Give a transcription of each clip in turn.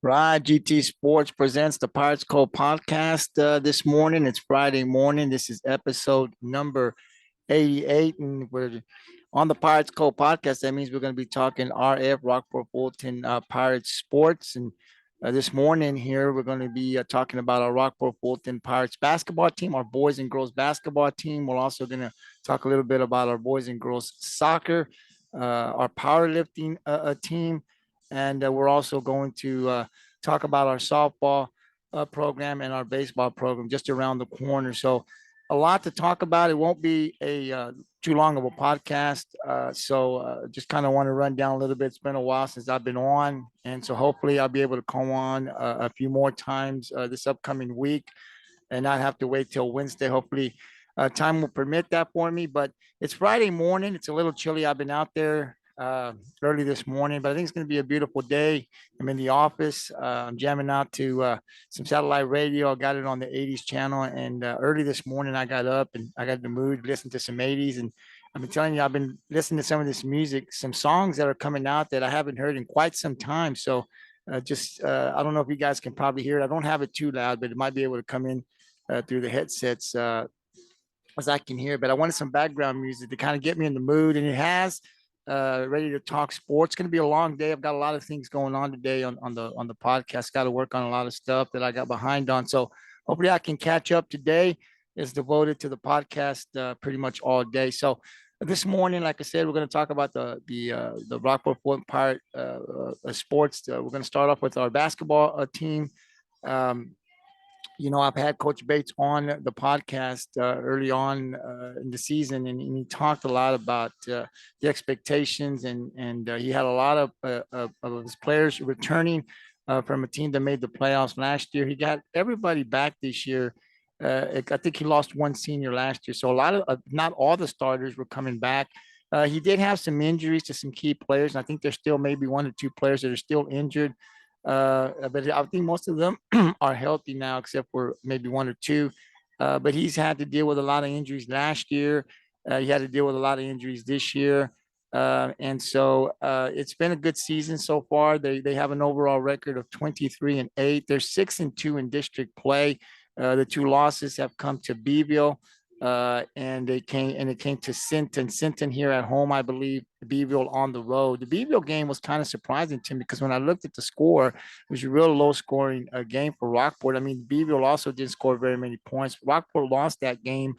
Right, GT Sports presents the Pirates Cove podcast this morning. It's Friday morning. This is episode number 88, and we're on the Pirates Cove podcast. That means we're going to be talking RF, Rockport-Fulton Pirates sports. And this morning here, we're going to be talking about our Rockport-Fulton Pirates basketball team, our boys and girls basketball team. We're also going to talk a little bit about our boys and girls soccer, our powerlifting team, and we're also going to talk about our softball program and our baseball program just around the corner. So a lot to talk about. It won't be a too long of a podcast. So just kind of want to run down a little bit. It's been a while since I've been on. And so hopefully I'll be able to come on a few more times this upcoming week and not have to wait till Wednesday. Hopefully time will permit that for me. But it's Friday morning. It's a little chilly. I've been out there early this morning, but I think it's going to be a beautiful day. I'm in the office. I'm jamming out to some satellite radio. I got it on the 80s channel. And early this morning, I got up and I got in the mood, listened to some 80s. And I've been telling you, I've been listening to some of this music, some songs that are coming out that I haven't heard in quite some time. So I don't know if you guys can probably hear it. I don't have it too loud, but it might be able to come in through the headsets as I can hear. But I wanted some background music to kind of get me in the mood, and it has. Ready to talk sports. It's going to be a long day. I've got a lot of things going on today on the podcast. Got to work on a lot of stuff that I got behind on. So hopefully I can catch up today. Is devoted to the podcast pretty much all day. So this morning, like I said, we're going to talk about the Rockport-Fulton Pirate sports. We're going to start off with our basketball team. Um, I've had Coach Bates on the podcast early on in the season, and he talked a lot about the expectations, and he had a lot of his players returning from a team that made the playoffs last year. He got everybody back this year. I think he lost one senior last year, so a lot of not all the starters were coming back. He did have some injuries to some key players, and I think there's still maybe one or two players that are still injured. But I think most of them are healthy now, except for maybe one or two. But he's had to deal with a lot of injuries last year. He had to deal with a lot of injuries this year. And so it's been a good season so far. They have an overall record of 23-8. They're 6-2 in district play. The two losses have come to Beeville, and it came to Sinton here at home, I believe. Beeville on the road. The Beeville game was kind of surprising to me because when I looked at the score, it was a real low scoring game for Rockport. I mean, Beeville also didn't score very many points. Rockport lost that game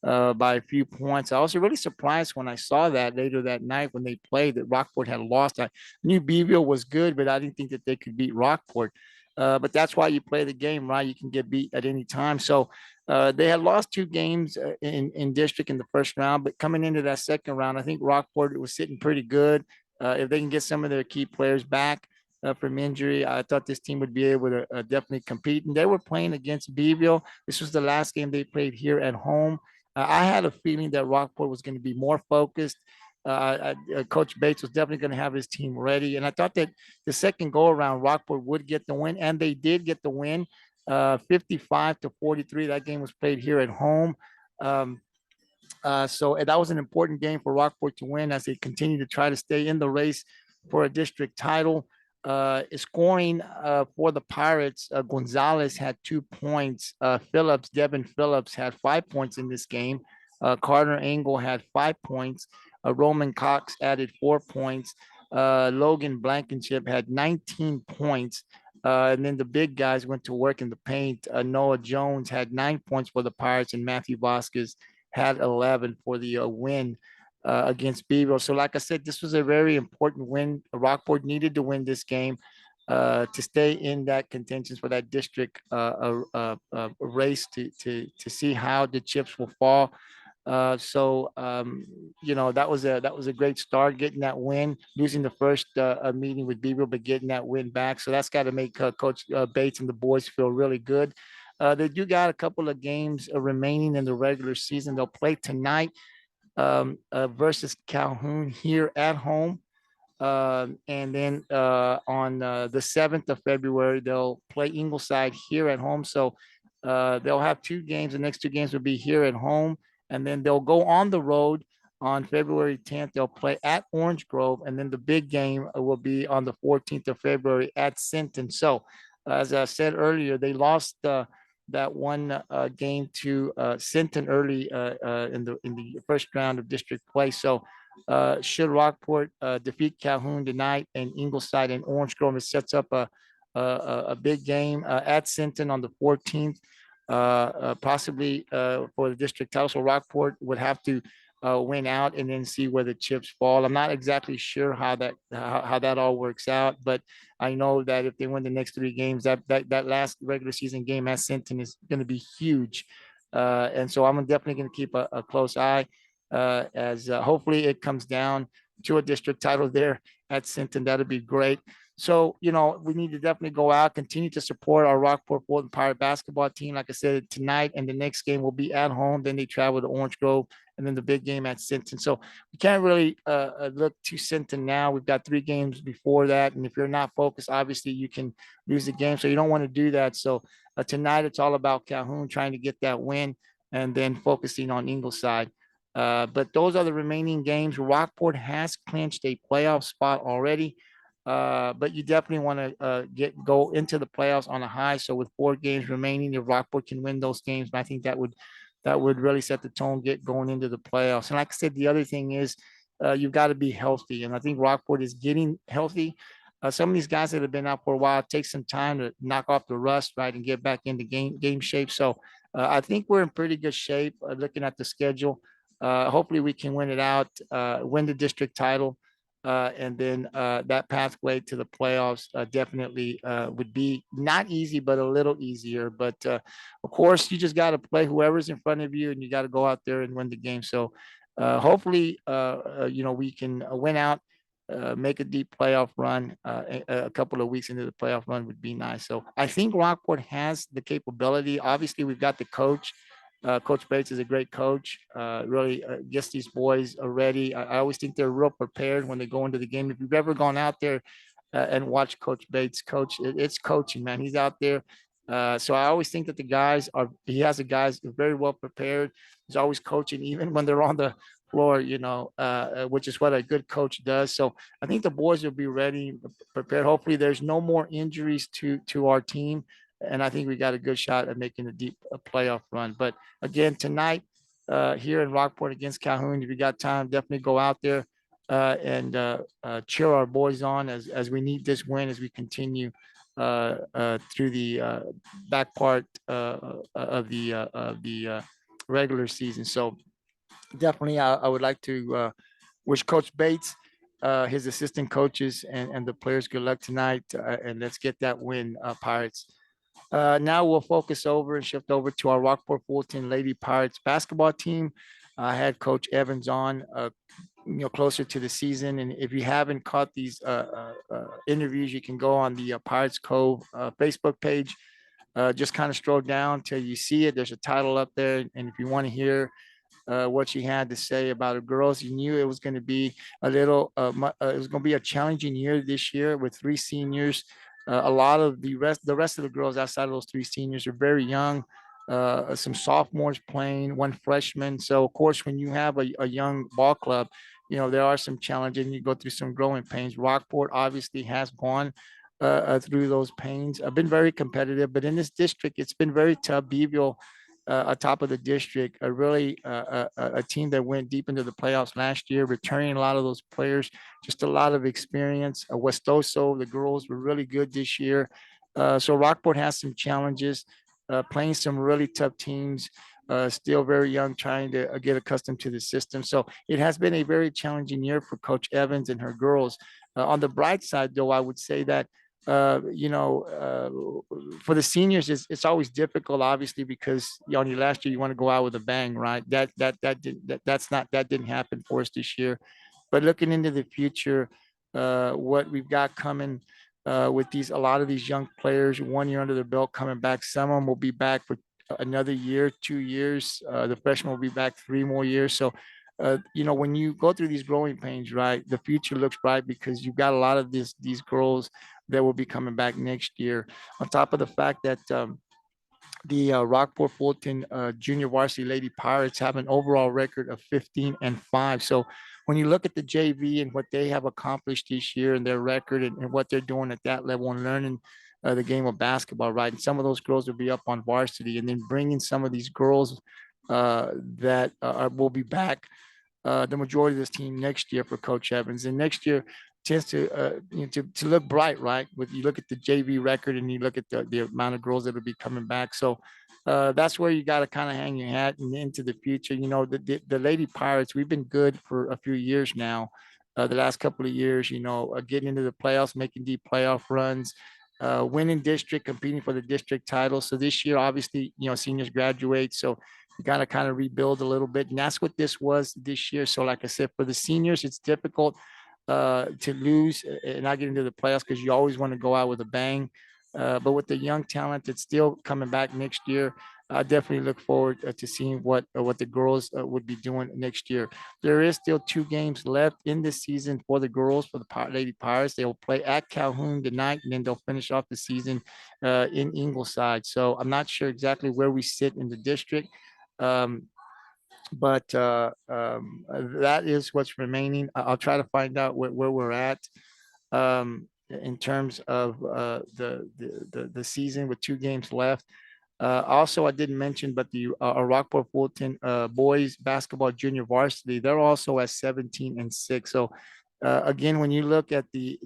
by a few points. I was really surprised when I saw that later that night when they played that Rockport had lost. I knew Beeville was good, but I didn't think that they could beat Rockport. But that's why you play the game, right? You can get beat at any time. So they had lost two games in district in the first round, but coming into that second round, I think Rockport was sitting pretty good. If they can get some of their key players back from injury, I thought this team would be able to definitely compete. And they were playing against Beeville. This was the last game they played here at home. I had a feeling that Rockport was going to be more focused. Coach Bates was definitely going to have his team ready. And I thought that the second go around, Rockport would get the win, and they did get the win, 55-43. That game was played here at home. So that was an important game for Rockport to win as they continue to try to stay in the race for a district title. Scoring for the Pirates, Gonzalez had 2 points. Devin Phillips had 5 points in this game. Carter Engel had 5 points. Roman Cox added 4 points. Logan Blankenship had 19 points. And then the big guys went to work in the paint. Noah Jones had 9 points for the Pirates, and Matthew Vasquez had 11 for the win against Beaver. So like I said, this was a very important win. Rockport needed to win this game to stay in that contention for that district race to see how the chips will fall. That was a great start, getting that win, losing the first meeting with Beaver, but getting that win back. So that's got to make Coach Bates and the boys feel really good. They do got a couple of games remaining in the regular season. They'll play tonight versus Calhoun here at home. And then on the 7th of February, they'll play Ingleside here at home. So they'll have two games. The next two games will be here at home. And then they'll go on the road on February 10th. They'll play at Orange Grove, and then the big game will be on the 14th of February at Sinton. So, as I said earlier, they lost that one game to Sinton early in the first round of district play. So, should Rockport defeat Calhoun tonight and Ingleside and Orange Grove, it sets up a big game at Sinton on the 14th, possibly for the district title. So Rockport would have to win out and then see where the chips fall. I'm not exactly sure how that all works out, but I know that if they win the next three games, that last regular season game at Sinton is going to be huge, and so I'm definitely going to keep a close eye as hopefully it comes down to a district title there at Sinton. That'd be great. So, we need to definitely go out, continue to support our Rockport-Fulton Pirate basketball team. Like I said, tonight and the next game will be at home. Then they travel to Orange Grove and then the big game at Sinton. So we can't really look to Sinton now. We've got three games before that. And if you're not focused, obviously you can lose the game. So you don't want to do that. So tonight it's all about Calhoun trying to get that win and then focusing on Ingleside. But those are the remaining games. Rockport has clinched a playoff spot already. But you definitely want to go into the playoffs on a high. So with 4 games remaining, if Rockport can win those games, I think that would really set the tone going into the playoffs. And like I said, the other thing is you've got to be healthy, and I think Rockport is getting healthy. Some of these guys that have been out for a while take some time to knock off the rust, right, and get back into game shape. So I think we're in pretty good shape looking at the schedule. Hopefully we can win it out, win the district title. And then that pathway to the playoffs definitely would be not easy, but a little easier. But of course, you just got to play whoever's in front of you, and you got to go out there and win the game. So hopefully, we can win out, make a deep playoff run. A couple of weeks into the playoff run would be nice. So I think Rockport has the capability. Obviously, we've got the coach. Coach Bates is a great coach. Really gets these boys ready. I always think they're real prepared when they go into the game. If you've ever gone out there and watched Coach Bates coach, it's coaching, man. He's out there. So I always think that he has the guys very well prepared. He's always coaching, even when they're on the floor, which is what a good coach does. So I think the boys will be ready, prepared. Hopefully there's no more injuries to our team. And I think we got a good shot at making a deep playoff run. But again, tonight here in Rockport against Calhoun, if you got time, definitely go out there and cheer our boys on as we need this win as we continue through the back part of the regular season. So definitely, I would like to wish Coach Bates, his assistant coaches, and the players good luck tonight, and let's get that win, Pirates. Now we'll focus over and shift over to our Rockport-Fulton Lady Pirates basketball team. I had Coach Evans on, closer to the season. And if you haven't caught these interviews, you can go on the Pirates Cove Facebook page. Just kind of scroll down till you see it. There's a title up there. And if you want to hear what she had to say about her girls, you knew it was going to be it was going to be a challenging year this year with 3 seniors. A lot of the rest of the girls outside of those 3 seniors are very young. Some sophomores playing, one freshman. So of course, when you have a young ball club, there are some challenges and you go through some growing pains. Rockport obviously has gone through those pains. I've been very competitive, but in this district, it's been very tough. Beeville, atop of the district, a team that went deep into the playoffs last year, returning a lot of those players, just a lot of experience. Westoso, the girls were really good this year. So Rockport has some challenges, playing some really tough teams, still very young, trying to get accustomed to the system. So it has been a very challenging year for Coach Evans and her girls. On the bright side, though, I would say that for the seniors, it's always difficult, obviously, because on your last year you want to go out with a bang, right? That didn't happen for us this year. But looking into the future, what we've got coming with a lot of these young players, 1 year under their belt, coming back. Some of them will be back for another year, 2 years. The freshmen will be back 3 more years. So when you go through these growing pains, right, the future looks bright because you've got a lot of these girls that will be coming back next year. On top of the fact that the Rockport-Fulton Junior Varsity Lady Pirates have an overall record of 15-5. So when you look at the JV and what they have accomplished this year and their record and what they're doing at that level and learning the game of basketball, right? And some of those girls will be up on varsity, and then bringing some of these girls that will be back the majority of this team next year for Coach Evans. And next year tends to look bright, right? With you look at the JV record and you look at the amount of girls that will be coming back. So that's where you got to kind of hang your hat and into the future. You know, the Lady Pirates, we've been good for a few years now. The last couple of years, you know, getting into the playoffs, making deep playoff runs, winning district, competing for the district title. So this year, obviously, you know, seniors graduate. So you got to kind of rebuild a little bit. And that's what this was this year. So like I said, for the seniors, it's difficult to lose and not get into the playoffs because you always want to go out with a bang. But with the young talent that's still coming back next year, I definitely look forward to seeing what the girls would be doing next year. There is still 2 games left in this season for the girls, for the Lady Pirates. They will play at Calhoun tonight, and then they'll finish off the season in Ingleside. So I'm not sure exactly where we sit in the district. Um, but that is what's remaining. I'll try to find out where we're at in terms of the season with 2 games left. Also, I didn't mention, but the Rockport-Fulton boys basketball junior varsity, they're also at 17-6. So again, when you look at the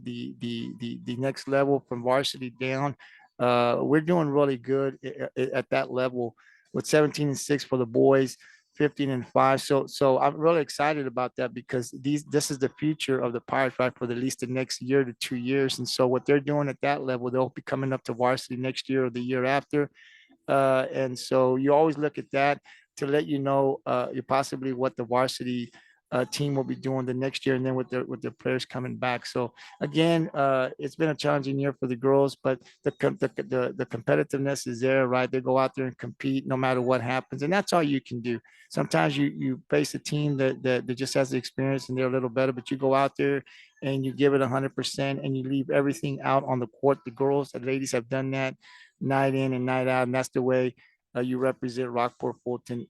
next level from varsity down, we're doing really good at that level with 17-6 for the boys, 15-5. So I'm really excited about that because this is the future of the Pirates, right? For at least the next year to 2 years. And so what they're doing at that level, they'll be coming up to varsity next year or the year after. And so you always look at that to let you know you possibly what the varsity team will be doing the next year, and then with their players coming back. So again, it's been a challenging year for the girls, but the competitiveness is there, right? They go out there and compete no matter what happens, and that's all you can do. Sometimes you face a team that just has the experience and they're a little better, but you go out there and you give it 100% and you leave everything out on the court. The girls, the ladies have done that night in and night out, and that's the way you represent Rockport-Fulton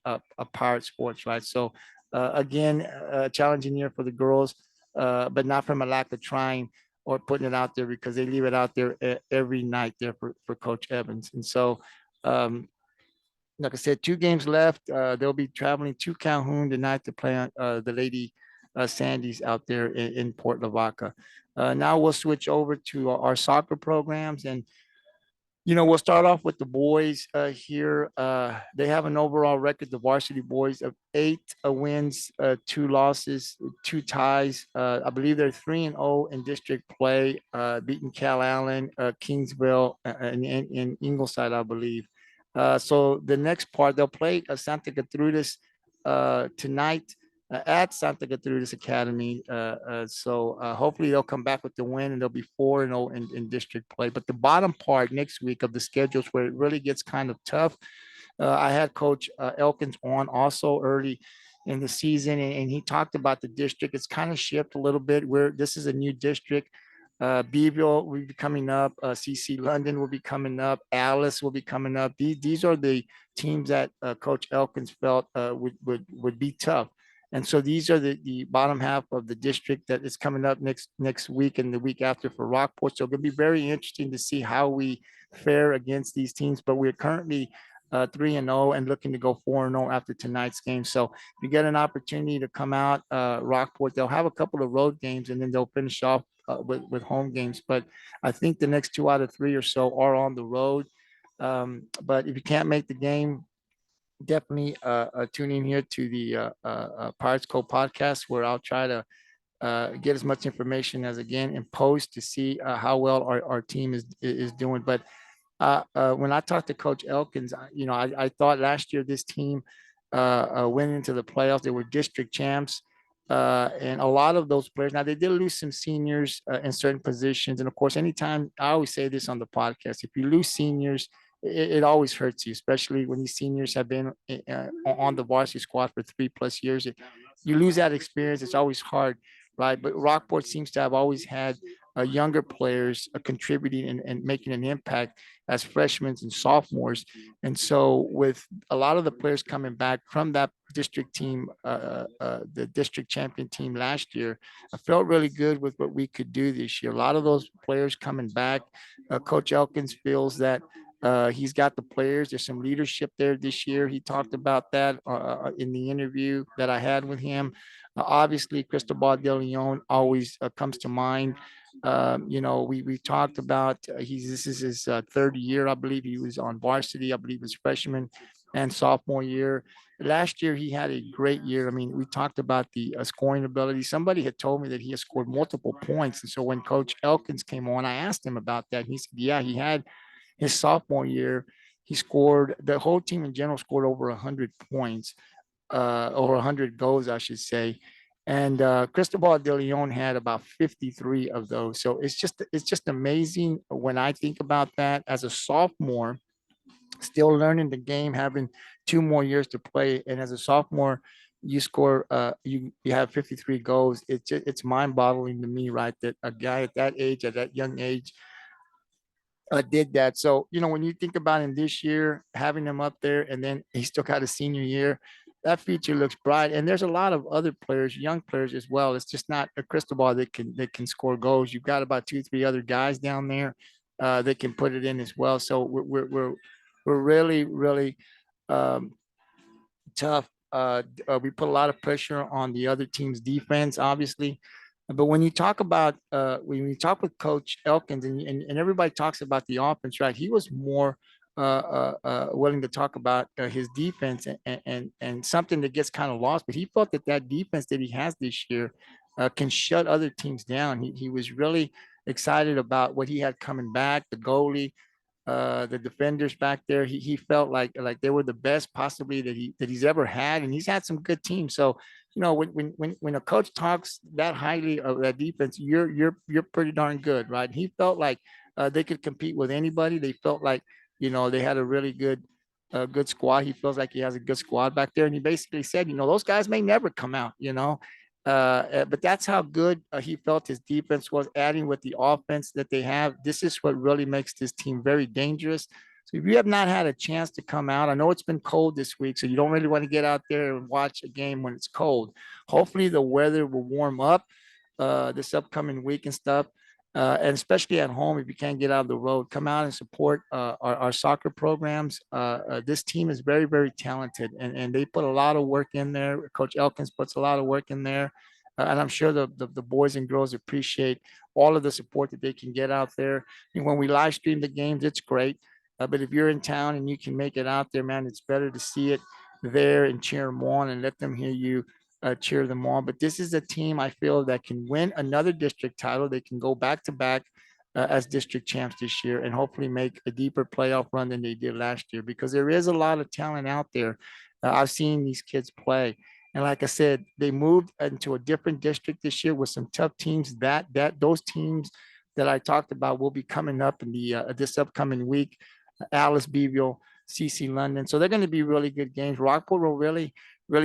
Pirate Sports, right? So again, a challenging year for the girls, but not from a lack of trying or putting it out there because they leave it out there every night there for Coach Evans. And so, like I said, 2 games left. They'll be traveling to Calhoun tonight to play on the Lady Sandys out there in Port Lavaca. Now we'll switch over to our soccer programs, and we'll start off with the boys here. They have an overall record, the varsity boys, of 8 wins, 2 losses, 2 ties. I believe they're 3-0 in district play, beating Cal Allen, Kingsville, and Ingleside, I believe. So the next part, they'll play Santa Gertrudis tonight at Santa Gertrudis Academy. So hopefully they'll come back with the win and they'll be 4-0 in district play. But the bottom part next week of the schedules where it really gets kind of tough. I had Coach Elkins on also early in the season, and he talked about the district. It's kind of shifted a little bit where this is a new district. Beeville will be coming up. CC London will be coming up. Alice will be coming up. These are the teams that Coach Elkins felt would be tough. And so these are the bottom half of the district that is coming up next week and the week after for Rockport. So it's going to be very interesting to see how we fare against these teams. But we're currently 3-0 and looking to go 4-0 after tonight's game. So if you get an opportunity to come out, Rockport, they'll have a couple of road games and then they'll finish off with home games. But I think the next 2 out of 3 or so are on the road. But if you can't make the game, definitely tune in here to the Pirates Cove podcast, where I'll try to get as much information as again and post to see how well our team is doing. But when I talked to Coach Elkins, I thought last year this team went into the playoffs. They were district champs. And a lot of those players, now they did lose some seniors in certain positions. And of course, anytime, I always say this on the podcast, if you lose seniors, it always hurts you, especially when these seniors have been on the varsity squad for 3+ years. You lose that experience. It's always hard, right? But Rockport seems to have always had younger players contributing and making an impact as freshmen and sophomores. And so with a lot of the players coming back from that district team, the district champion team last year, I felt really good with what we could do this year. A lot of those players coming back. Coach Elkins feels that he's got the players. There's some leadership there this year. He talked about that in the interview that I had with him. Obviously, Cristobal de Leon always comes to mind. We talked about this is his third year, I believe. He was on varsity, I believe, his freshman and sophomore year. Last year, he had a great year. I mean, we talked about the scoring ability. Somebody had told me that he had scored multiple points, and so when Coach Elkins came on, I asked him about that. He said, "Yeah, he had his sophomore year. He scored. The whole team in general scored over 100 points, over 100 goals, I should say." And Cristobal de Leon had about 53 of those. So it's just amazing when I think about that as a sophomore, still learning the game, having 2 more years to play, and as a sophomore, you score you have 53 goals. It's mind-boggling to me, right? That a guy at that age, at that young age, did that. So, when you think about him this year, having him up there, and then he still got a senior year, that future looks bright. And there's a lot of other players, young players as well. It's just not a crystal ball that can score goals. You've got about 2, 3 other guys down there that can put it in as well. So we're really, really um, tough. We put a lot of pressure on the other team's defense, obviously. But when you talk with Coach Elkins, and everybody talks about the offense, right? He was more willing to talk about his defense and something that gets kind of lost. But he felt that defense that he has this year can shut other teams down. He was really excited about what he had coming back, the goalie, the defenders back there. He felt like they were the best possibly that he's ever had, and he's had some good teams. So when a coach talks that highly of that defense, you're pretty darn good, right? He felt like they could compete with anybody. They felt like they had a really good squad. He feels like he has a good squad back there, and he basically said, those guys may never come out, but that's how good he felt his defense was, adding with the offense that they have. This is what really makes this team very dangerous. So if you have not had a chance to come out, I know it's been cold this week, so you don't really want to get out there and watch a game when it's cold. Hopefully the weather will warm up this upcoming week and stuff. And especially at home, if you can't get out of the road, come out and support our soccer programs. This team is very, very talented, and they put a lot of work in there. Coach Elkins puts a lot of work in there. And I'm sure the boys and girls appreciate all of the support that they can get out there. And when we live stream the games, it's great. But if you're in town and you can make it out there, man, it's better to see it there and cheer them on and let them hear you cheer them on. But this is a team I feel that can win another district title. They can go back to back as district champs this year and hopefully make a deeper playoff run than they did last year, because there is a lot of talent out there. I've seen these kids play. And like I said, they moved into a different district this year with some tough teams. Those teams that I talked about will be coming up in the this upcoming week. Alice Beeville, CC London. So they're going to be really good games. Rockport will really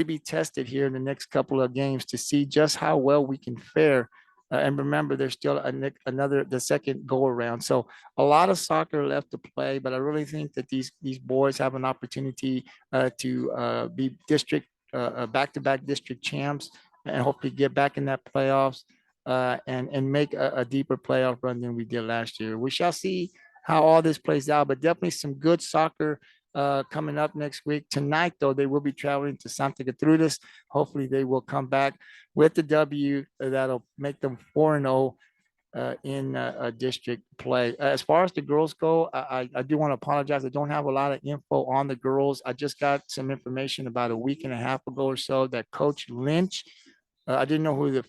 be tested here in the next couple of games to see just how well we can fare. And remember, there's still the second go around. So a lot of soccer left to play, but I really think that these boys have an opportunity to be district back-to-back district champs and hopefully get back in that playoffs and make a deeper playoff run than we did last year. We shall see how all this plays out, but definitely some good soccer coming up next week. Tonight, though, they will be traveling to Santa Gertrudis. Hopefully, they will come back with the W that'll make them 4-0 in district play. As far as the girls go, I do want to apologize. I don't have a lot of info on the girls. I just got some information about a week and a half ago or so that Coach Lynch, I didn't know who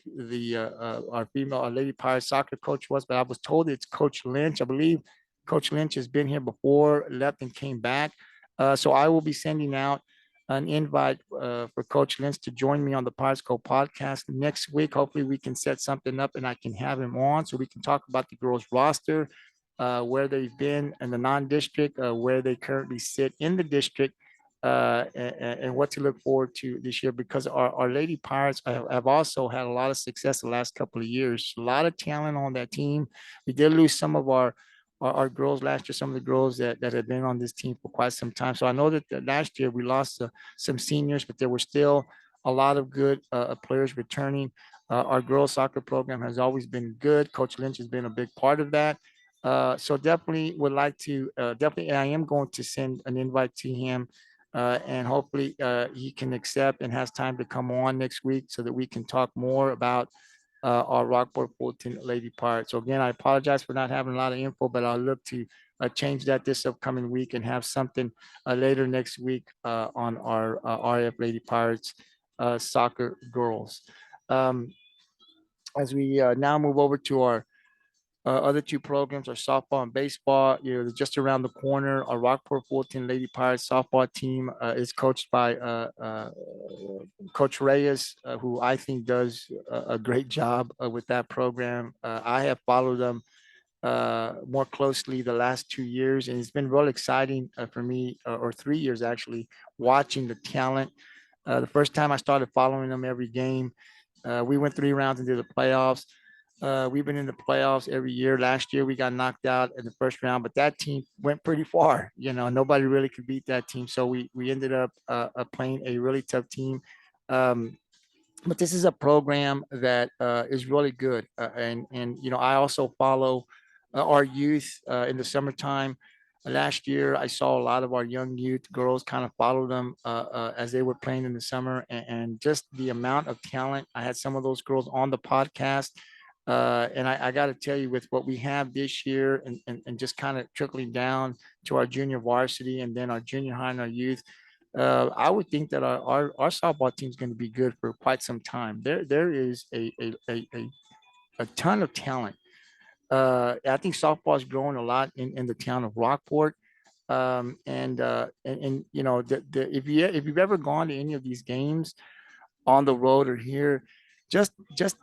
our female, our Lady Pirate soccer coach was, but I was told it's Coach Lynch. I believe Coach Lynch has been here before, left and came back. So I will be sending out an invite for Coach Lynch to join me on the Pirates Cove podcast next week. Hopefully we can set something up and I can have him on so we can talk about the girls roster, where they've been in the non-district, where they currently sit in the district, and what to look forward to this year, because our Lady Pirates have also had a lot of success the last couple of years. A lot of talent on that team. We did lose some of our girls last year, some of the girls that have been on this team for quite some time. So I know that last year we lost some seniors, but there were still a lot of good players returning. Our girls soccer program has always been good. Coach Lynch has been a big part of that. So definitely would like to definitely I am going to send an invite to him, and hopefully he can accept and has time to come on next week so that we can talk more about our Rockport-Fulton Lady Pirates. So again, I apologize for not having a lot of info, but I'll look to change that this upcoming week and have something later next week on our RF Lady Pirates soccer girls. Um, as we now move over to our other two programs are softball and baseball. Just around the corner. Our Rockport-Fulton Lady Pirates softball team is coached by Coach Reyes, who I think does a great job with that program. I have followed them more closely the last 2 years, and it's been real exciting for me, or 3 years actually, watching the talent. The first time I started following them every game, we went 3 rounds into the playoffs. We've been in the playoffs every year. Last year we got knocked out in the first round, but that team went pretty far. Nobody really could beat that team. So we ended up playing a really tough team. Um, but this is a program that is really good, and I also follow our youth in the summertime. Last year, I saw a lot of our young youth girls kind of follow them as they were playing in the summer, and just the amount of talent. I had some of those girls on the podcast, and I got to tell you, with what we have this year, and just kind of trickling down to our junior varsity and then our junior high and our youth, I would think that our softball team is going to be good for quite some time. There is a ton of talent. I think softball is growing a lot in the town of Rockport. And if you've ever gone to any of these games on the road or here,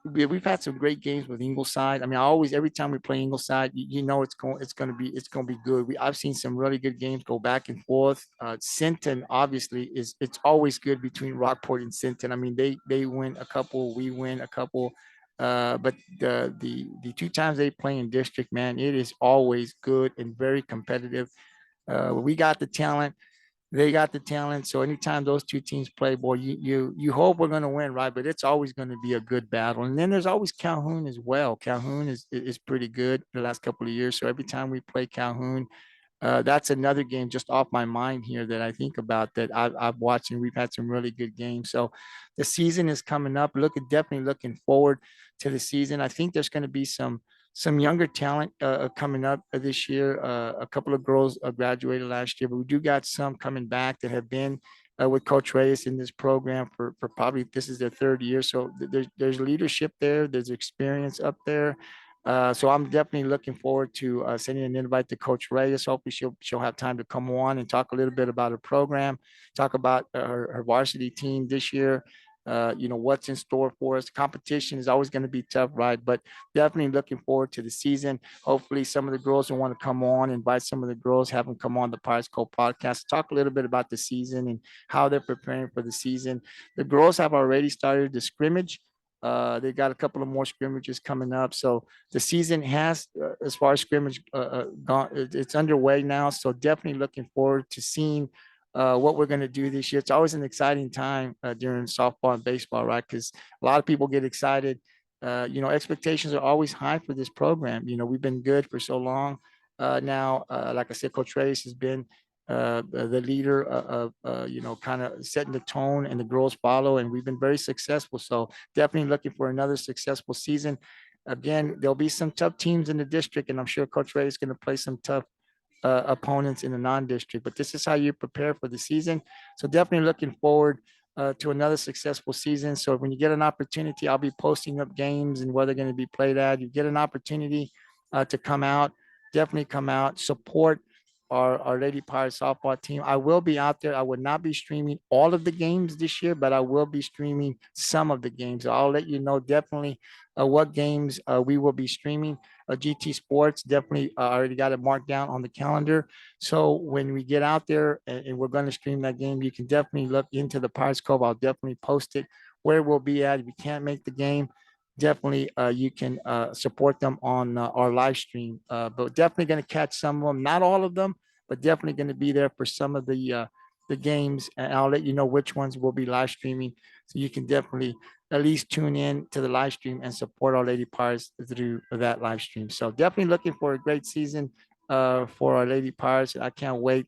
we've had some great games with Ingleside. I mean, every time we play Ingleside, it's going to be good. I've seen some really good games go back and forth. Sinton obviously it's always good between Rockport and Sinton. I mean, they win a couple, we win a couple. But the two times they play in district, man, it is always good and very competitive. We got the talent, they got the talent. So anytime those two teams play, boy, you hope we're going to win, right? But it's always going to be a good battle. And then there's always Calhoun as well. Calhoun is pretty good the last couple of years. So every time we play Calhoun, that's another game just off my mind here that I think about, that I've watched, and we've had some really good games. So the season is coming up. Definitely looking forward to the season. I think there's going to be some younger talent coming up this year. A couple of girls graduated last year, but we do got some coming back that have been with Coach Reyes in this program for probably, this is their third year. So there's leadership there. There's experience up there. So I'm definitely looking forward to sending an invite to Coach Reyes. Hopefully she'll have time to come on and talk a little bit about her program, talk about her varsity team this year. What's in store for us. Competition is always going to be tough, right? But definitely looking forward to the season. Hopefully some of the girls will want to come on, invite some of the girls, have them come on the Pirates Cove podcast, talk a little bit about the season and how they're preparing for the season. The girls have already started the scrimmage. They got a couple of more scrimmages coming up. So the season has, as far as scrimmage, gone. It's underway now. So definitely looking forward to seeing what we're going to do this year. It's always an exciting time during softball and baseball, right? Because a lot of people get excited. Expectations are always high for this program. We've been good for so long now. Like I said, Coach Reyes has been the leader of, kind of setting the tone, and the girls follow, and we've been very successful. So definitely looking for another successful season. Again, there'll be some tough teams in the district, and I'm sure Coach Reyes is going to play some tough opponents in the non-district, but this is how you prepare for the season. So definitely looking forward to another successful season. So when you get an opportunity, I'll be posting up games and where they're going to be played at. You get an opportunity to come out, definitely come out, support our Lady Pirates softball team. I will be out there. I will not be streaming all of the games this year, but I will be streaming some of the games. I'll let you know definitely what games we will be streaming. GT Sports definitely already got it marked down on the calendar. So when we get out there and we're going to stream that game, you can definitely look into the Pirates Cove. I'll definitely post it where we'll be at. If you can't make the game, definitely you can support them on our live stream. But definitely going to catch some of them, not all of them, but definitely going to be there for some of the games. And I'll let you know which ones will be live streaming. So you can definitely at least tune in to the live stream and support our Lady Pirates through that live stream. So definitely looking for a great season for our Lady Pirates. I can't wait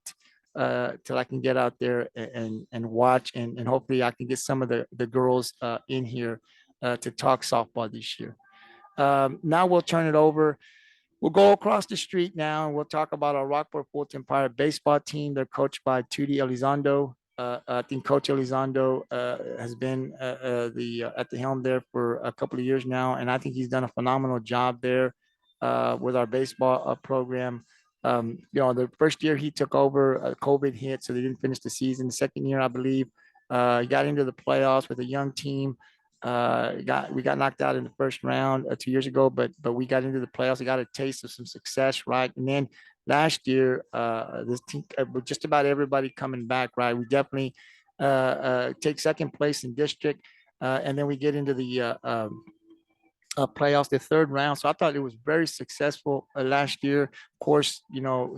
till I can get out there and watch and hopefully I can get some of the girls in here to talk softball this year. Now we'll turn it over. We'll go across the street now and we'll talk about our Rockport-Fulton Pirate baseball team. They're coached by Tudy Elizondo. I think Coach Elizondo has been at the helm there for a couple of years now, and I think he's done a phenomenal job there with our baseball program. The first year he took over, COVID hit, so they didn't finish the season. The second year, I believe, he got into the playoffs with a young team. We got knocked out in the first round 2 years ago, but we got into the playoffs. We got a taste of some success, right? And then last year, this team, with just about everybody coming back, right? We definitely take second place in district, and then we get into the playoffs, the third round. So I thought it was very successful last year. Of course,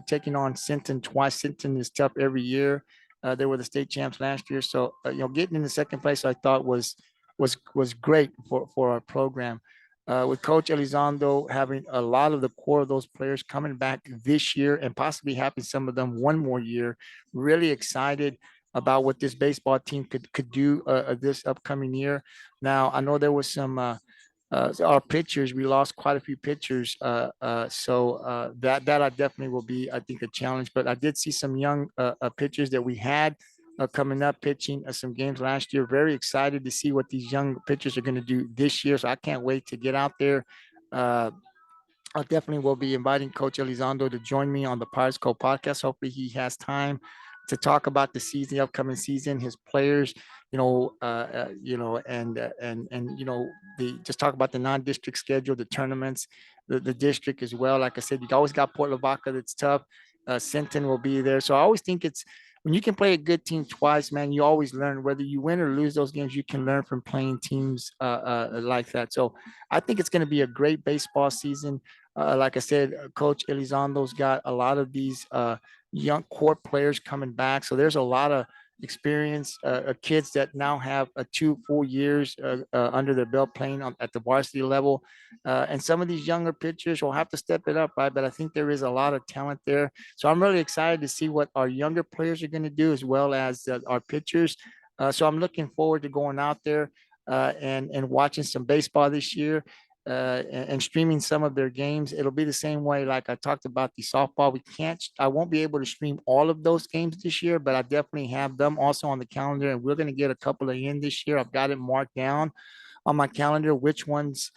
taking on Sinton twice. Sinton is tough every year. They were the state champs last year, so getting in the second place, I thought was great for our program. With Coach Elizondo having a lot of the core of those players coming back this year and possibly having some of them one more year, really excited about what this baseball team could do this upcoming year. Now, I know there was some our pitchers, we lost quite a few pitchers. So that I definitely will be, I think, a challenge. But I did see some young pitchers that we had coming up pitching some games last year. Very excited to see what these young pitchers are going to do this year. So I can't wait to get out there. I definitely will be inviting Coach Elizondo to join me on the Pirates Cove podcast. Hopefully he has time to talk about the season, the upcoming season, his players, and the just talk about the non-district schedule, the tournaments, the district as well. Like I said, you always got Port Lavaca that's tough. Sinton will be there. So I always think it's when you can play a good team twice, man, you always learn. Whether you win or lose those games, you can learn from playing teams like that. So I think it's going to be a great baseball season. Like I said, Coach Elizondo's got a lot of these young court players coming back. So there's a lot of experience, kids that now have 2 full years under their belt playing at the varsity level. And some of these younger pitchers will have to step it up, right? But I think there is a lot of talent there. So I'm really excited to see what our younger players are going to do as well as our pitchers. So I'm looking forward to going out there and watching some baseball this year. And streaming some of their games. It'll be the same way like I talked about the softball. I won't be able to stream all of those games this year, but I definitely have them also on the calendar, and we're going to get a couple of in this year. I've got it marked down on my calendar which ones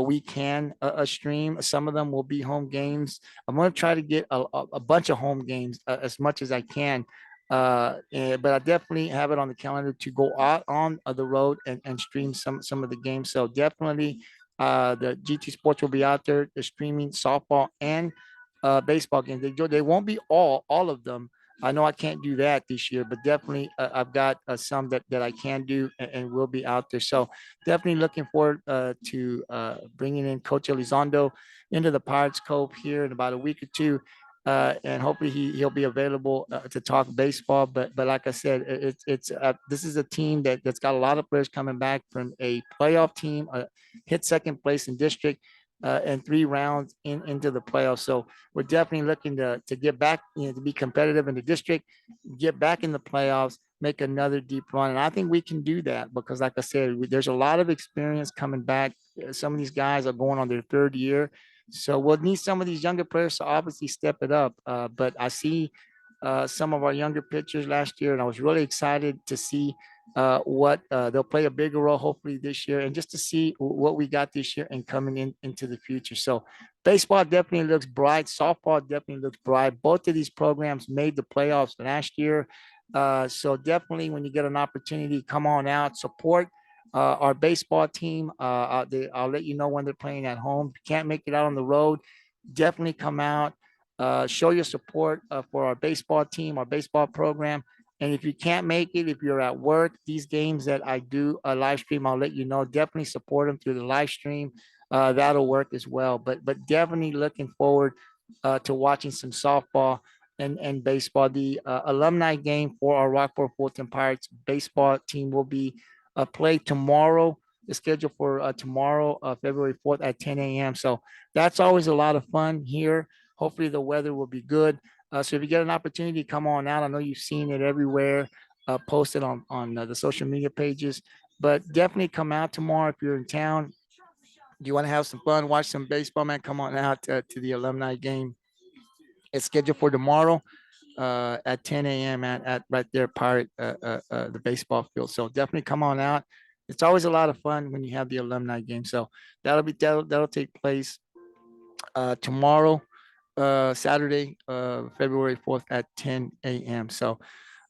we can stream. Some of them will be home games. I'm going to try to get a bunch of home games as much as I can. But I definitely have it on the calendar to go out on the road and stream some of the games. So definitely the GT Sports will be out there streaming softball and baseball games. They won't be all of them. I know I can't do that this year, but definitely I've got some that I can do and will be out there. So definitely looking forward to bringing in Coach Elizondo into the Pirates Cove here in about a week or two. And hopefully he'll be available to talk baseball. But like I said, this is a team that's got a lot of players coming back from a playoff team, hit second place in district, and 3 rounds into the playoffs. So we're definitely looking to get back, to be competitive in the district, get back in the playoffs, make another deep run. And I think we can do that because, like I said, there's a lot of experience coming back. Some of these guys are going on their 3rd year. So we'll need some of these younger players to obviously step it up. But I see some of our younger pitchers last year, and I was really excited to see what they'll play a bigger role hopefully this year, and just to see what we got this year and coming into the future. So baseball definitely looks bright. Softball definitely looks bright. Both of these programs made the playoffs last year. So definitely when you get an opportunity, come on out, support our baseball team. I'll let you know when they're playing at home. If you can't make it out on the road, definitely come out. Show your support for our baseball team, our baseball program. And if you can't make it, if you're at work, these games that I do a live stream, I'll let you know. Definitely support them through the live stream. That'll work as well. But definitely looking forward to watching some softball and baseball. The alumni game for our Rockport-Fulton Pirates baseball team will be played tomorrow. The schedule for tomorrow, February 4th at 10 a.m. So that's always a lot of fun here. Hopefully the weather will be good. So if you get an opportunity, come on out. I know you've seen it everywhere, posted on the social media pages. But definitely come out tomorrow if you're in town. You want to have some fun, watch some baseball, man. Come on out to the alumni game. It's scheduled for tomorrow at 10 a.m. at right there, Pirate the baseball field. So definitely come on out. It's always a lot of fun when you have the alumni game. So that'll take place tomorrow, Saturday, February 4th at 10 a.m. So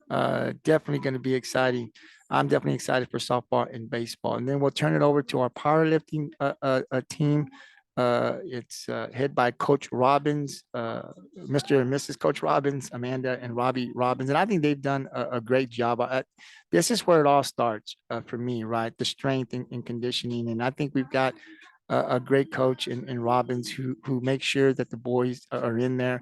definitely going to be exciting. I'm definitely excited for softball and baseball. And then we'll turn it over to our powerlifting team. It's head by Coach Robbins, Mr. and Mrs. Coach Robbins, Amanda and Robbie Robbins. And I think they've done a great job. This is where it all starts for me, right? The strength and conditioning. And I think we've got a great coach in Robbins who makes sure that the boys are in there.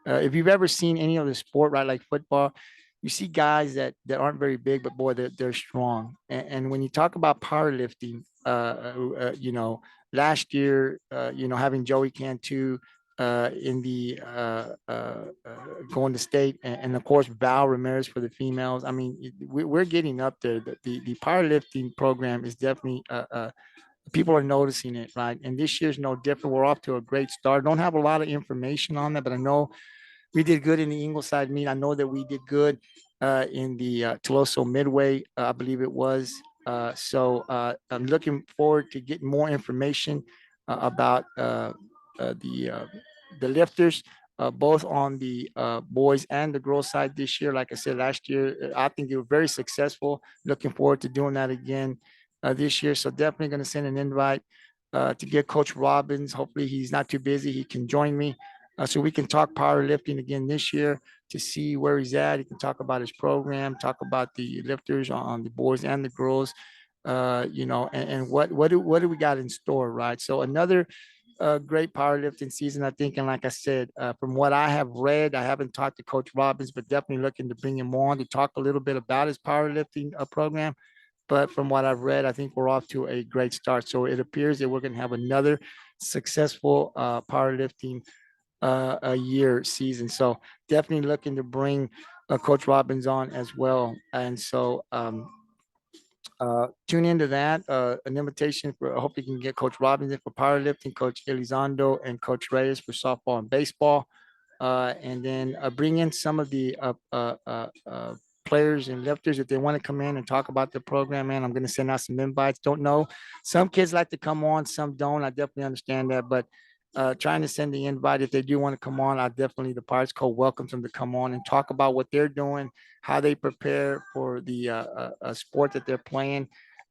If you've ever seen any other sport, right, like football, you see guys that aren't very big, but boy, they're strong. And when you talk about powerlifting, last year, having Joey Cantu in the going to state, and of course Val Ramirez for the females. I mean, we're getting up there. The powerlifting program is definitely people are noticing it, right? And this year's no different. We're off to a great start. Don't have a lot of information on that, but I know we did good in the Ingleside meet. I know that we did good in the Tuloso Midway, I believe it was. So I'm looking forward to getting more information about the lifters, both on the boys and the girls side this year. Like I said, last year, I think they were very successful. Looking forward to doing that again this year. So definitely going to send an invite to get Coach Robbins. Hopefully he's not too busy. He can join me so we can talk powerlifting again this year to see where he's at. He can talk about his program, talk about the lifters on the boys and the girls, and what do we got in store, right? So another great powerlifting season, I think. And like I said, from what I have read, I haven't talked to Coach Robbins, but definitely looking to bring him on to talk a little bit about his powerlifting program. But from what I've read, I think we're off to a great start. So it appears that we're going to have another successful powerlifting a year season. So definitely looking to bring Coach Robbins on as well. And so tune into that. An invitation for, I hope you can get Coach Robbins in for powerlifting, Coach Elizondo, and Coach Reyes for softball and baseball. And then bring in some of the players and lifters if they want to come in and talk about the program, man. I'm going to send out some invites. Don't know. Some kids like to come on, some don't. I definitely understand that. But trying to send the invite. If they do want to come on, I definitely, the Pirates Code welcomes them to come on and talk about what they're doing, how they prepare for the sport that they're playing.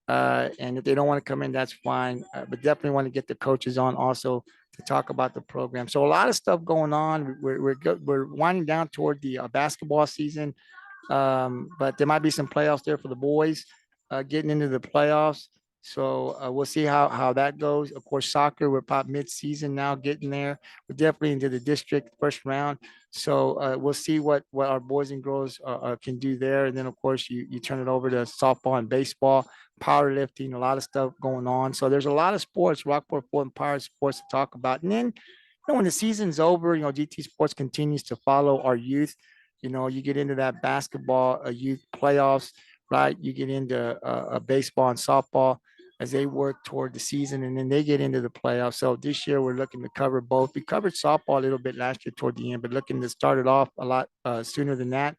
And if they don't want to come in, that's fine. But definitely want to get the coaches on also to talk about the program. So a lot of stuff going on. We're winding down toward the basketball season, but there might be some playoffs there for the boys getting into the playoffs. So we'll see how that goes. Of course, soccer, we're about mid-season now, getting there. We're definitely into the district first round. So we'll see what our boys and girls can do there. And then, of course, you turn it over to softball and baseball, powerlifting, a lot of stuff going on. So there's a lot of sports, Rockport-Fulton Power sports to talk about. And then, when the season's over, GT Sports continues to follow our youth. You get into that basketball youth playoffs, right? You get into baseball and softball as they work toward the season, and then they get into the playoffs. So this year we're looking to cover both. We covered softball a little bit last year toward the end, but looking to start it off a lot sooner than that.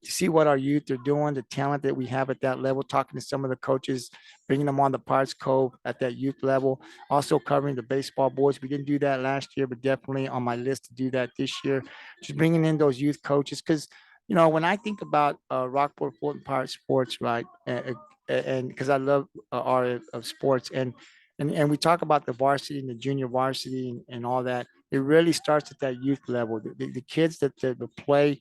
to see what our youth are doing, the talent that we have at that level, talking to some of the coaches, bringing them on the Parts Cove at that youth level, also covering the baseball boys. We didn't do that last year, but definitely on my list to do that this year. Just bringing in those youth coaches because, when I think about Rockport-Fulton Pirate Sports, right, and because I love art of sports and we talk about the varsity and the junior varsity and all that. It really starts at that youth level. The kids that play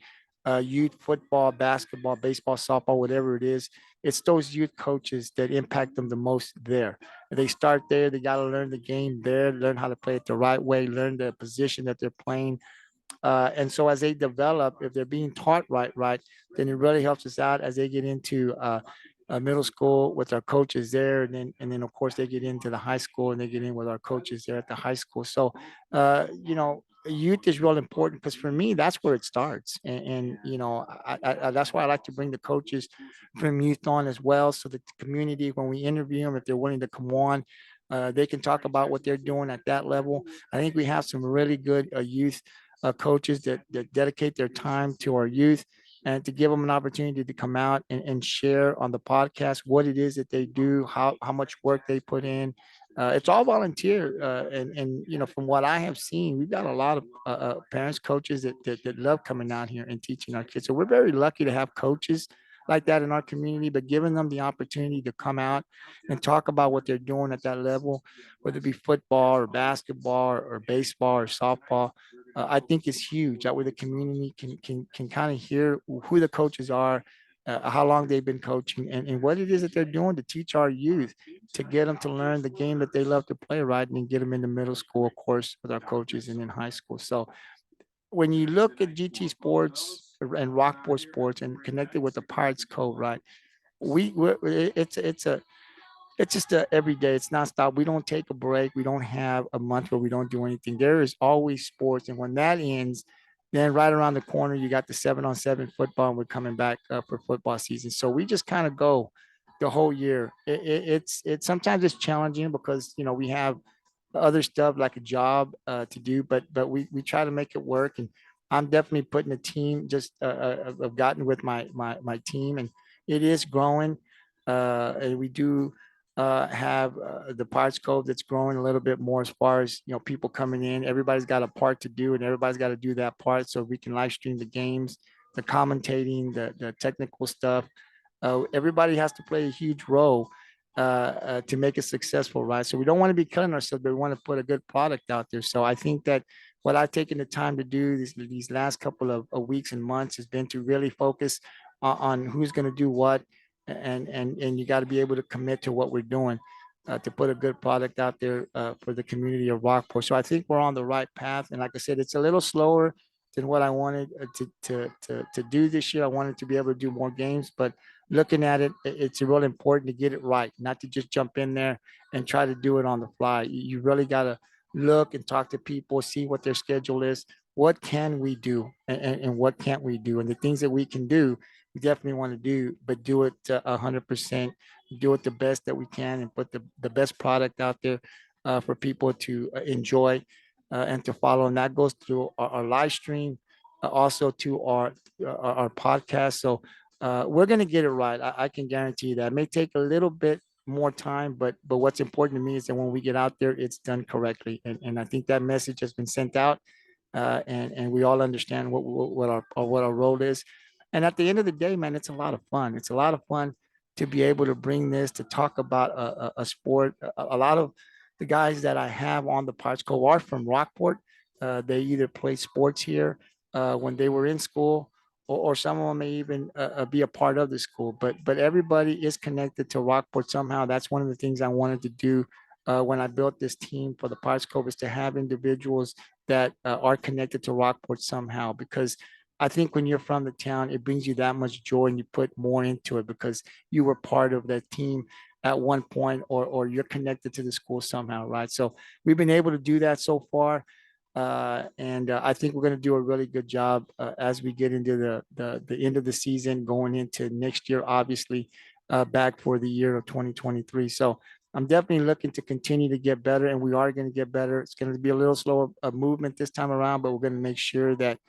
youth football, basketball, baseball, softball, whatever it is, it's those youth coaches that impact them the most there. They start there. They got to learn the game there, learn how to play it the right way, learn the position that they're playing, and so as they develop, if they're being taught right, then it really helps us out as they get into middle school with our coaches there, and then of course they get into the high school and they get in with our coaches there at the high school. So, youth is real important because for me that's where it starts, and that's why I like to bring the coaches from youth on as well, so that the community, when we interview them, if they're willing to come on. They can talk about what they're doing at that level. I think we have some really good youth coaches that dedicate their time to our youth and to give them an opportunity to come out and share on the podcast what it is that they do, how much work they put in. It's all volunteer, and from what I have seen, we've got a lot of parents, coaches that love coming out here and teaching our kids. So we're very lucky to have coaches like that in our community, but giving them the opportunity to come out and talk about what they're doing at that level, whether it be football or basketball or baseball or softball, I think is huge. That way the community can kind of hear who the coaches are, how long they've been coaching, and what it is that they're doing to teach our youth to get them to learn the game that they love to play, right, and then get them into middle school, of course, with our coaches, and in high school. So when you look at GT Sports and Rockport Sports and connected with the Pirates Cove, right, it's just a every day. It's nonstop. We don't take a break. We don't have a month where we don't do anything. There is always sports, and when that ends, then right around the corner you got the 7-on-7 football, and we're coming back for football season. So we just kind of go the whole year. It's sometimes it's challenging because we have other stuff like a job to do, but we try to make it work. And I'm definitely putting a team. Just I've gotten with my team, and it is growing. And we do have the Parts Cove that's growing a little bit more as far as people coming in. Everybody's got a part to do, and everybody's got to do that part so we can live stream the games, the commentating, the technical stuff. Everybody has to play a huge role to make it successful, right? So we don't want to be cutting ourselves, but we want to put a good product out there. So I think that what I've taken the time to do these last couple of weeks and months has been to really focus on who's going to do what, and you got to be able to commit to what we're doing to put a good product out there for the community of Rockport. So I think we're on the right path. And like I said, it's a little slower than what I wanted to do this year. I wanted to be able to do more games, but looking at it, it's really important to get it right, not to just jump in there and try to do it on the fly. You really got to look and talk to people, see what their schedule is. What can we do, and what can't we do? And the things that we can do, we definitely want to do, but do it 100%, do it the best that we can, and put the best product out there for people to enjoy and to follow. And that goes through our live stream, also to our podcast. So we're going to get it right. I can guarantee you that. It may take a little bit more time, but what's important to me is that when we get out there, it's done correctly. And I think that message has been sent out, and we all understand what our role is. And at the end of the day, man, it's a lot of fun. It's a lot of fun to be able to bring this to talk about a sport. A lot of the guys that I have on the Parts Co are from Rockport. They either play sports here when they were in school, or some of them may even be a part of the school. But everybody is connected to Rockport somehow. That's one of the things I wanted to do when I built this team for the Parts Co is to have individuals that are connected to Rockport somehow, because I think when you're from the town, it brings you that much joy, and you put more into it because you were part of that team at one point, or you're connected to the school somehow, right? So we've been able to do that so far. And I think we're going to do a really good job as we get into the end of the season, going into next year, obviously, back for the year of 2023. So I'm definitely looking to continue to get better, and we are going to get better. It's going to be a little slower movement this time around, but we're going to make sure that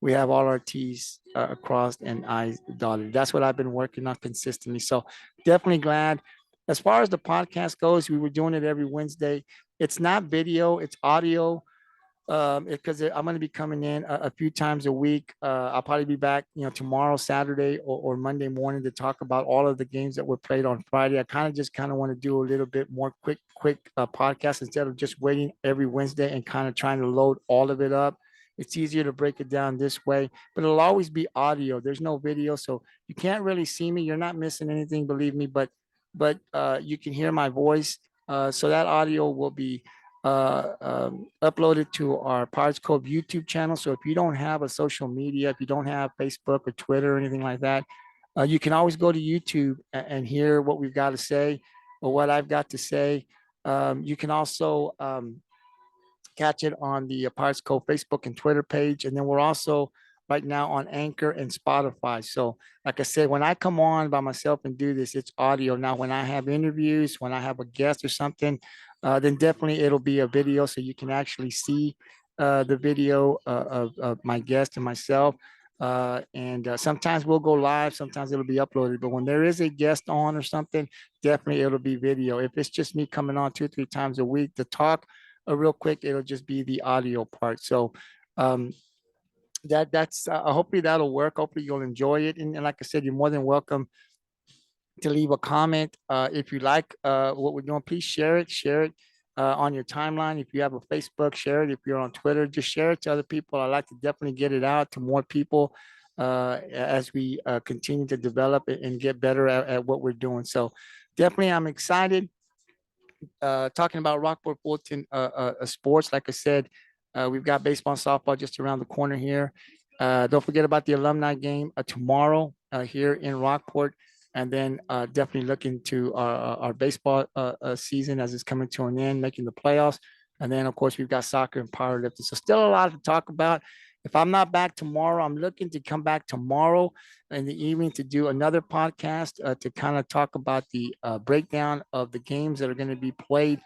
we have all our T's crossed and I's dotted. That's what I've been working on consistently. So definitely glad. As far as the podcast goes, we were doing it every Wednesday. It's not video, it's audio, because I'm going to be coming in a few times a week. I'll probably be back, tomorrow, Saturday, or Monday morning to talk about all of the games that were played on Friday. I kind of want to do a little bit more quick podcast instead of just waiting every Wednesday and kind of trying to load all of it up. It's easier to break it down this way, but it'll always be audio. There's no video, so you can't really see me. You're not missing anything, believe me, but you can hear my voice. So that audio will be uploaded to our Parts Cove YouTube channel. So if you don't have a social media, if you don't have Facebook or Twitter or anything like that, you can always go to YouTube and hear what we've got to say or what I've got to say. You can also catch it on the Parts Cove Facebook and Twitter page. And then we're also right now on Anchor and Spotify. So like I said, when I come on by myself and do this, it's audio. Now, when I have interviews, when I have a guest or something, then definitely it'll be a video so you can actually see the video of my guest and myself. And sometimes we'll go live, sometimes it'll be uploaded. But when there is a guest on or something, definitely it'll be video. If it's just me coming on 2 or 3 times a week to talk real quick, it'll just be the audio part. So um, that's hopefully that'll work. Hopefully you'll enjoy it. And like I said, you're more than welcome to leave a comment. If you like what we're doing, please share it on your timeline. If you have a Facebook, share it. If you're on Twitter, just share it to other people. I like to definitely get it out to more people as we continue to develop it and get better at what we're doing. So definitely I'm excited talking about Rockport-Fulton sports. Like I said, we've got baseball and softball just around the corner here. Don't forget about the alumni game tomorrow here in Rockport. And then definitely looking to our baseball season as it's coming to an end, making the playoffs. And then, of course, we've got soccer and powerlifting. So still a lot to talk about. If I'm not back tomorrow, I'm looking to come back tomorrow in the evening to do another podcast to kind of talk about the breakdown of the games that are going to be played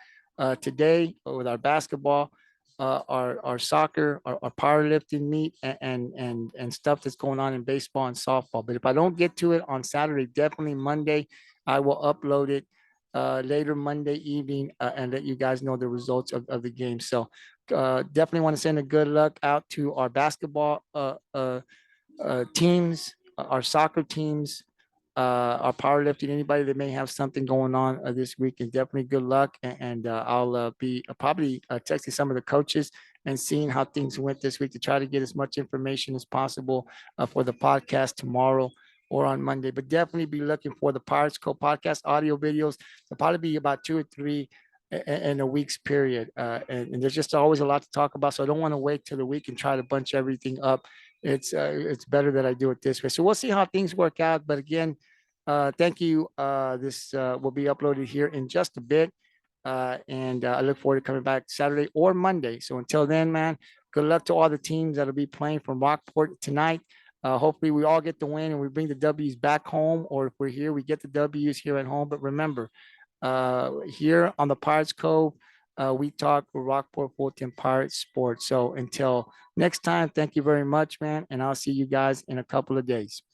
today with our basketball, our soccer, our powerlifting meet, and stuff that's going on in baseball and softball. But if I don't get to it on Saturday, definitely Monday, I will upload it later Monday evening and let you guys know the results of the game. So definitely want to send a good luck out to our basketball teams, our soccer teams, our powerlifting, anybody that may have something going on this week, and definitely good luck. And I'll be probably texting some of the coaches and seeing how things went this week to try to get as much information as possible for the podcast tomorrow or on Monday. But definitely be looking for the Pirates Cove podcast audio videos. There'll probably be about 2 or 3 in a week's period. And there's just always a lot to talk about. So I don't want to wait till the week and try to bunch everything up. It's better that I do it this way. So we'll see how things work out. But again, thank you. This will be uploaded here in just a bit. And I look forward to coming back Saturday or Monday. So until then, man, good luck to all the teams that'll be playing from Rockport tonight. Hopefully we all get the win and we bring the W's back home, or if we're here, we get the W's here at home. But remember, here on the Pirates Cove, we talk Rockport-Fulton Pirates sports. So until next time, thank you very much, man. And I'll see you guys in a couple of days.